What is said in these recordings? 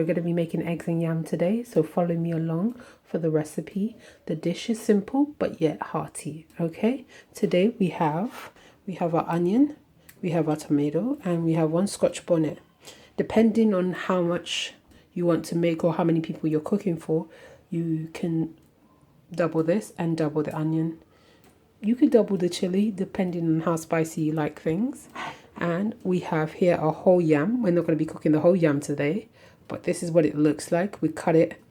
going to be making eggs and yam today, so follow me along for the recipe. The dish is simple but yet hearty. Okay, today we have our onion, we have our tomato, and we have one scotch bonnet. Depending on how much you want to make or how many people you're cooking for, you can double this and double the onion. You could double the chili depending on how spicy you like things. And we have here a whole yam. We're not going to be cooking the whole yam today, but this is what it looks like. We cut it.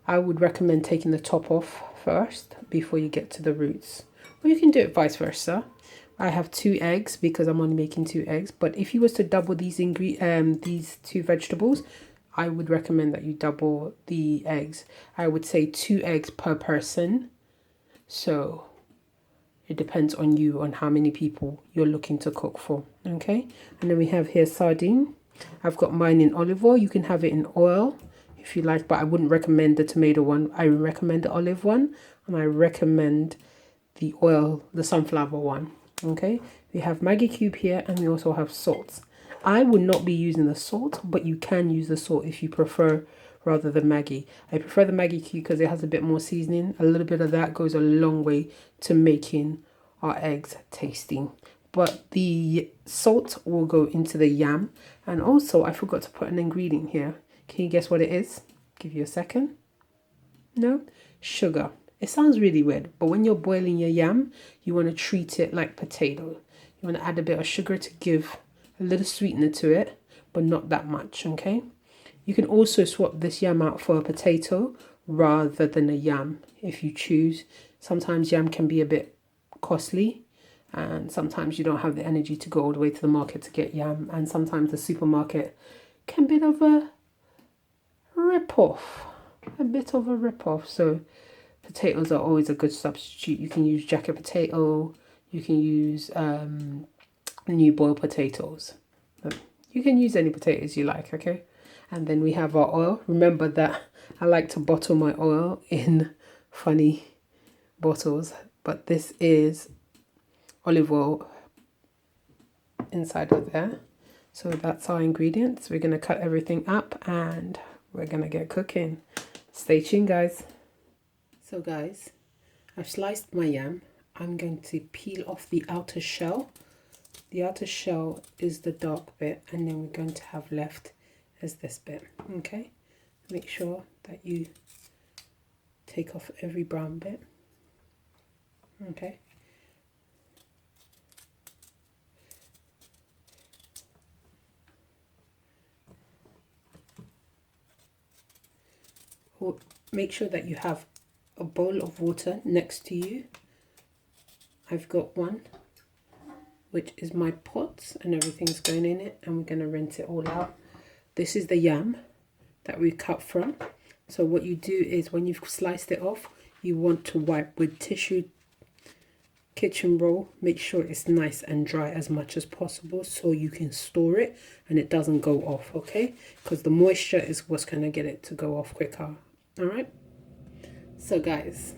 I would recommend taking the top off first before you get to the roots. Or you can do it vice versa. I have 2 eggs because I'm only making 2 eggs. But if you was to double these these 2 vegetables, I would recommend that you double the eggs. I would say 2 eggs per person. So it depends on you, on how many people you're looking to cook for, okay? And then we have here sardine. I've got mine in olive oil. You can have it in oil if you like, but I wouldn't recommend the tomato one. I recommend the olive one, and I recommend the oil, the sunflower one, okay? We have Maggie cube here, and we also have salt. I would not be using the salt, but you can use the salt if you prefer rather than Maggie. I prefer the Maggie cube because it has a bit more seasoning. A little bit of that goes a long way to making our eggs tasty. But the salt will go into the yam. And also, I forgot to put an ingredient here. Can you guess what it is? Give you a second. No? Sugar. It sounds really weird, but when you're boiling your yam, you want to treat it like potato. You want to add a bit of sugar to give a little sweetener to it, but not that much, okay? You can also swap this yam out for a potato rather than a yam if you choose. Sometimes yam can be a bit costly, and sometimes you don't have the energy to go all the way to the market to get yam, and sometimes the supermarket can be a bit of a rip-off. So potatoes are always a good substitute. You can use jacket potato, you can use new boiled potatoes. You can use any potatoes you like, okay? And then we have our oil. Remember that I like to bottle my oil in funny bottles, but this is olive oil inside of there. So that's our ingredients. We're going to cut everything up and we're going to get cooking. Stay tuned, guys. So guys, I've sliced my yam. I'm going to peel off the outer shell. The outer shell is the dark bit, and then we're going to have left is this bit, okay? Make sure that you take off every brown bit, okay? Make sure that you have a bowl of water next to you. I've got one, which is my pot, and everything's going in it, and we're going to rinse it all out. This is the yam that we cut from. So what you do is when you've sliced it off, you want to wipe with tissue, kitchen roll. Make sure it's nice and dry as much as possible so you can store it and it doesn't go off, okay? Because the moisture is what's going to get it to go off quicker. All right. So guys,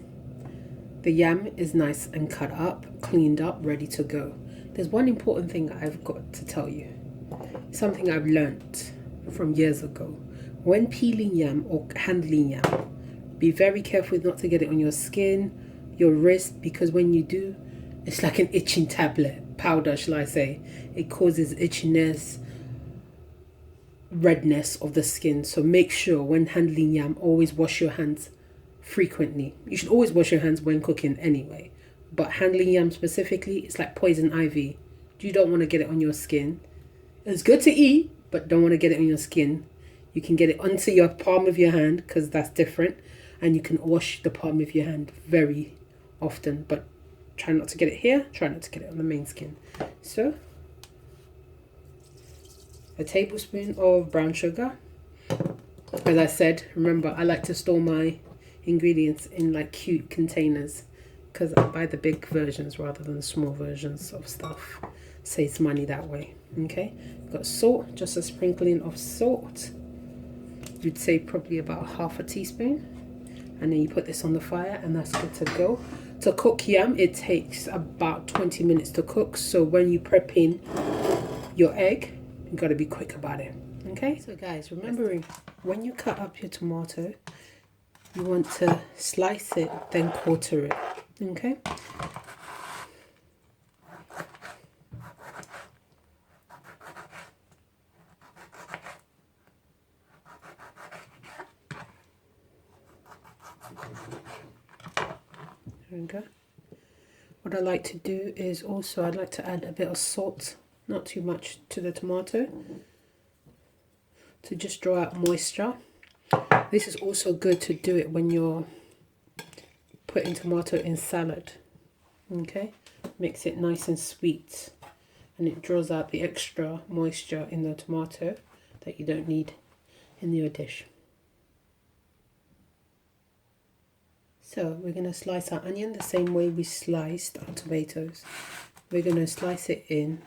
the yam is nice and cut up, cleaned up, ready to go. There's one important thing I've got to tell you. Something I've learnt from years ago. When peeling yam or handling yam, be very careful not to get it on your skin, your wrist, because when you do, it's like an itching powder, shall I say. It causes itchiness, redness of the skin. So make sure when handling yam, always wash your hands frequently. You should always wash your hands when cooking anyway. But handling yam specifically, it's like poison ivy. You don't want to get it on your skin. It's good to eat, but don't want to get it on your skin. You can get it onto your palm of your hand because that's different. And you can wash the palm of your hand very often. But try not to get it here. Try not to get it on the main skin. So, a tablespoon of brown sugar. As I said, remember, I like to store my ingredients in like cute containers because I buy the big versions rather than the small versions of stuff. Saves money that way. Okay, got salt, just a sprinkling of salt. You'd say probably about half a teaspoon, and then you put this on the fire and that's good to go. To cook yam, it takes about 20 minutes to cook, so when you prep in your egg, you got to be quick about it. Okay, so guys, remembering when you cut up your tomato, you want to slice it, then quarter it. Okay. There we go. What I like to do is also I'd like to add a bit of salt, not too much, to the tomato to just draw out moisture. This is also good to do it when you're putting tomato in salad. Okay, makes it nice and sweet, and it draws out the extra moisture in the tomato that you don't need in your dish. So we're going to slice our onion the same way we sliced our tomatoes. We're going to slice it in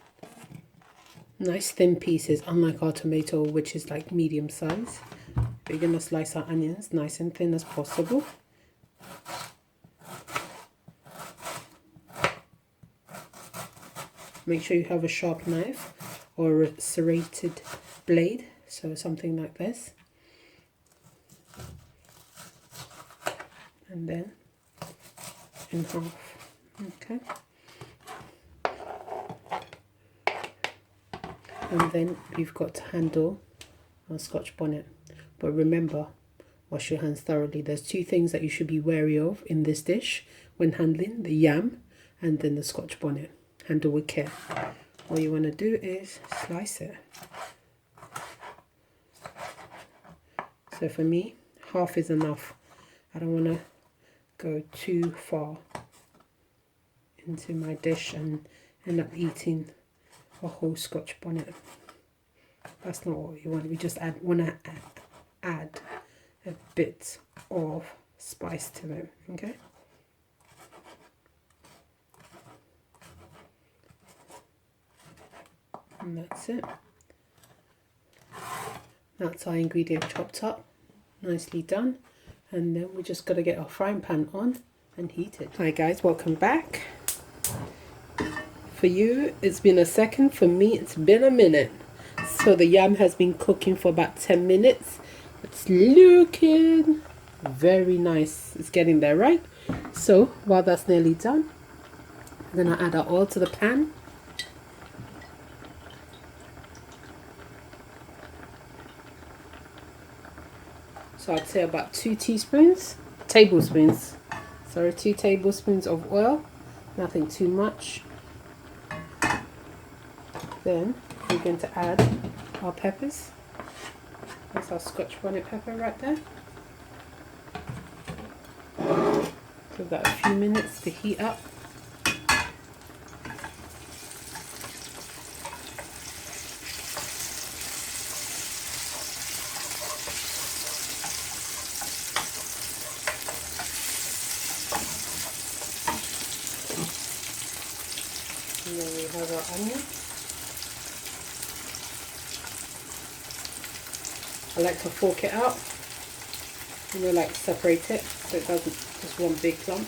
nice thin pieces, unlike our tomato, which is like medium size. We're going to slice our onions nice and thin as possible. Make sure you have a sharp knife or a serrated blade, so something like this. And then in half. Okay. And then we've got to handle our scotch bonnet. But remember, wash your hands thoroughly. There's two things that you should be wary of in this dish when handling the yam and then the scotch bonnet. Handle with care. All you want to do is slice it. So for me, half is enough. I don't want to go too far into my dish and end up eating a whole scotch bonnet. That's not what you want. We just want to add a bit of spice to it. Okay. And that's it. That's our ingredient chopped up, nicely done. And then we just got to get our frying pan on and heat it. Hi guys, welcome back. For you, it's been a second. For me, it's been a minute. So the yam has been cooking for about 10 minutes. It's looking very nice. It's getting there, right? So while that's nearly done, I'm going to add our oil to the pan. So I'd say about 2 tablespoons of oil, nothing too much. Then we're going to add our peppers. That's our scotch bonnet pepper right there. Give that a few minutes to heat up. And then we have our onion. I like to fork it out, like separate it so it doesn't just one big clump.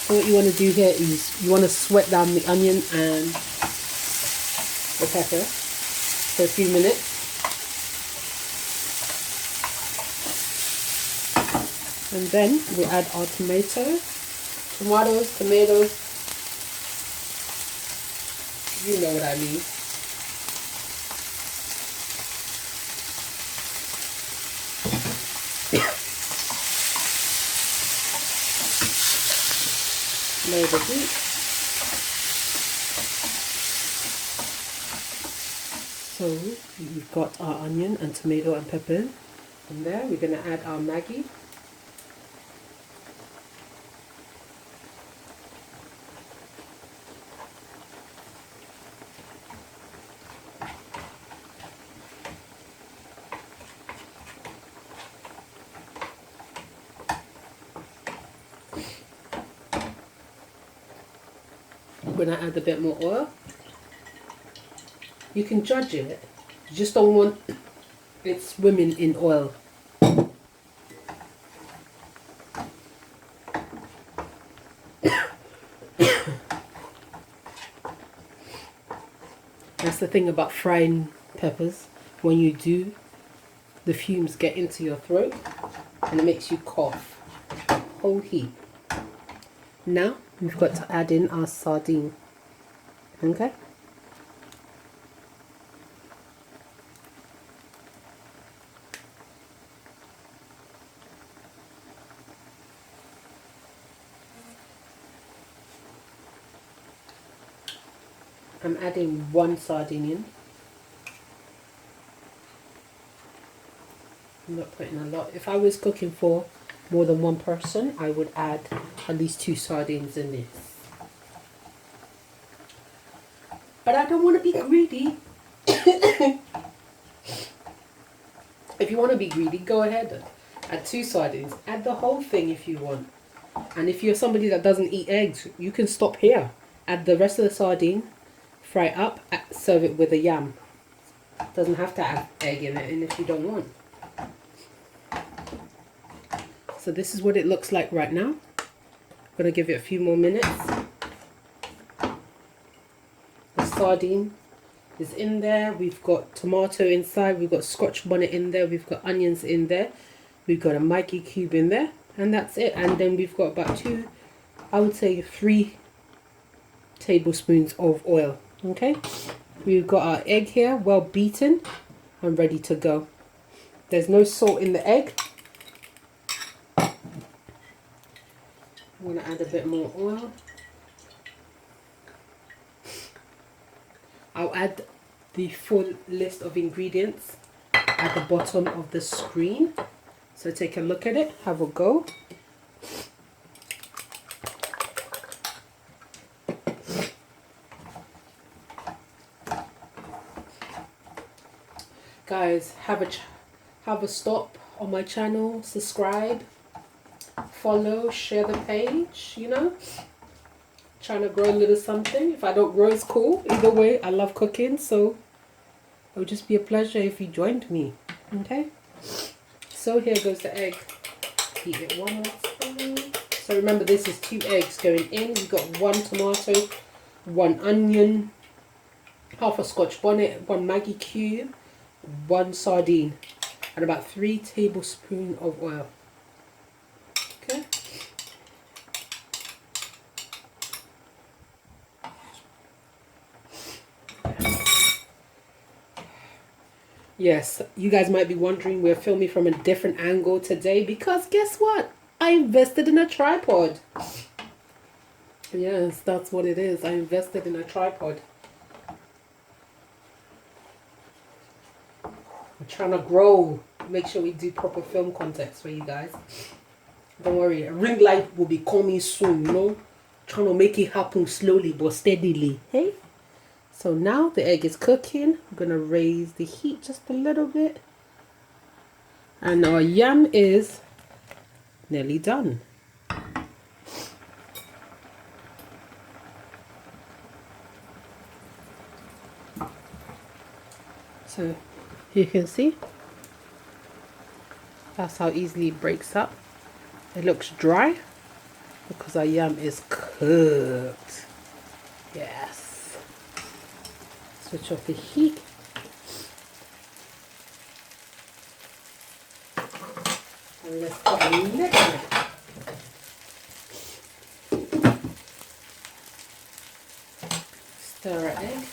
So what you want to do here is you want to sweat down the onion and the pepper for a few minutes. And then we add our tomatoes, you know what I mean. Lower the heat. So we've got our onion and tomato and pepper in there. We're going to add our Maggie. gonna add a bit more oil. You can judge it. You just don't want it swimming in oil. That's the thing about frying peppers. When you do, the fumes get into your throat and it makes you cough. Whole heap. Now we've got to add in our sardine. Okay? I'm adding 1 sardine in. I'm not putting a lot. If I was cooking for more than 1 person, I would add at least 2 sardines in this. But I don't want to be greedy. If you want to be greedy, go ahead and add 2 sardines. Add the whole thing if you want. And if you're somebody that doesn't eat eggs, you can stop here. Add the rest of the sardine, fry it up, serve it with a yam. Doesn't have to have egg in it, and if you don't want. So this is what it looks like right now. I'm going to give it a few more minutes. The sardine is in there. We've got tomato inside. We've got scotch bonnet in there. We've got onions in there. We've got a Maggie cube in there. And that's it. And then we've got about 2, I would say 3 tablespoons of oil. Okay. We've got our egg here, well beaten and ready to go. There's no salt in the egg. I'm going to add a bit more oil. I'll add the full list of ingredients at the bottom of the screen. So take a look at it, have a go. Guys, have a stop on my channel, subscribe, follow, share the page, you know. Trying to grow a little something. If I don't grow, it's cool. Either way, I love cooking, so it would just be a pleasure if you joined me. Okay? So here goes the egg. Heat it 1 more time. So remember, this is 2 eggs going in. We've got 1 tomato, 1 onion, half a scotch bonnet, 1 Maggie cube, 1 sardine, and about 3 tablespoons of oil. Okay? Yes, you guys might be wondering, we're filming from a different angle today because guess what? I invested in a tripod. Yes, that's what it is. I invested in a tripod. We're trying to grow. Make sure we do proper film context for you guys. Don't worry, a ring light will be coming soon, you know? Trying to make it happen slowly but steadily. Hey? So now the egg is cooking. I'm going to raise the heat just a little bit. And our yam is nearly done. So you can see that's how easily it breaks up. It looks dry because our yam is cooked. Yes. Switch off the heat. And let's put a lid on it. Stir our egg.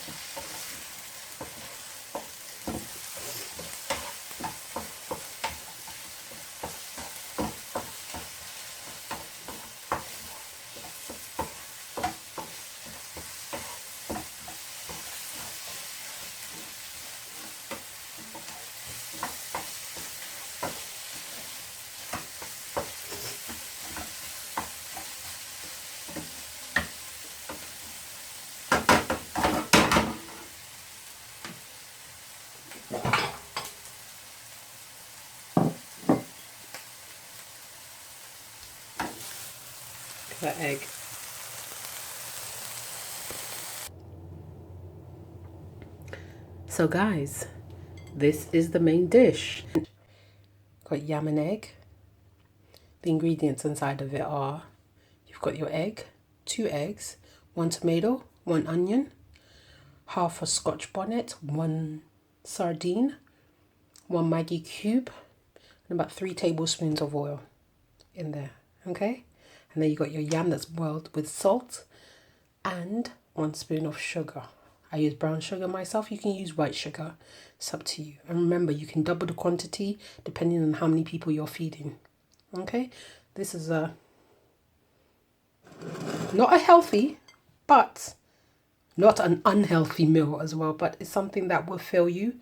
The egg. So guys, this is the main dish. Got yam and egg. The ingredients inside of it are, you've got your egg, 2 eggs, 1 tomato, 1 onion, half a scotch bonnet, 1 sardine, 1 Maggie cube, and about 3 tablespoons of oil in there, okay? And then you got your yam that's boiled with salt and 1 spoon of sugar. I use brown sugar myself. You can use white sugar. It's up to you. And remember, you can double the quantity depending on how many people you're feeding. Okay? This is not a healthy, but not an unhealthy meal as well. But it's something that will fill you,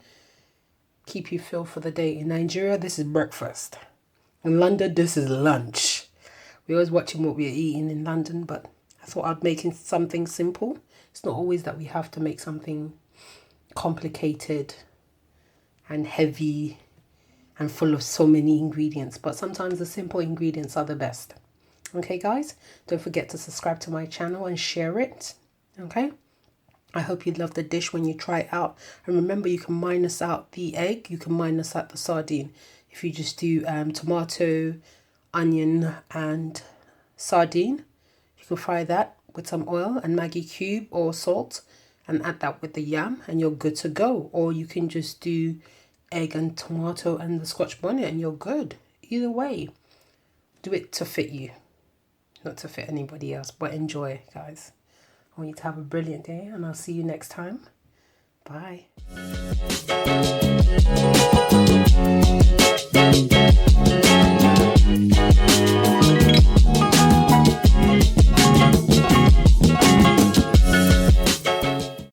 keep you filled for the day. In Nigeria, this is breakfast. In London, this is lunch. We're always watching what we're eating in London, but I thought I'd make something simple. It's not always that we have to make something complicated and heavy and full of so many ingredients, but sometimes the simple ingredients are the best. Okay, guys, don't forget to subscribe to my channel and share it. Okay, I hope you love the dish when you try it out. And remember, you can minus out the egg, you can minus out the sardine. If you just do tomato, onion and sardine, you can fry that with some oil and Maggie cube or salt and add that with the yam and you're good to go. Or you can just do egg and tomato and the scotch bonnet and you're good. Either way, do it to fit you, not to fit anybody else, but enjoy, guys. I want you to have a brilliant day and I'll see you next time. Bye.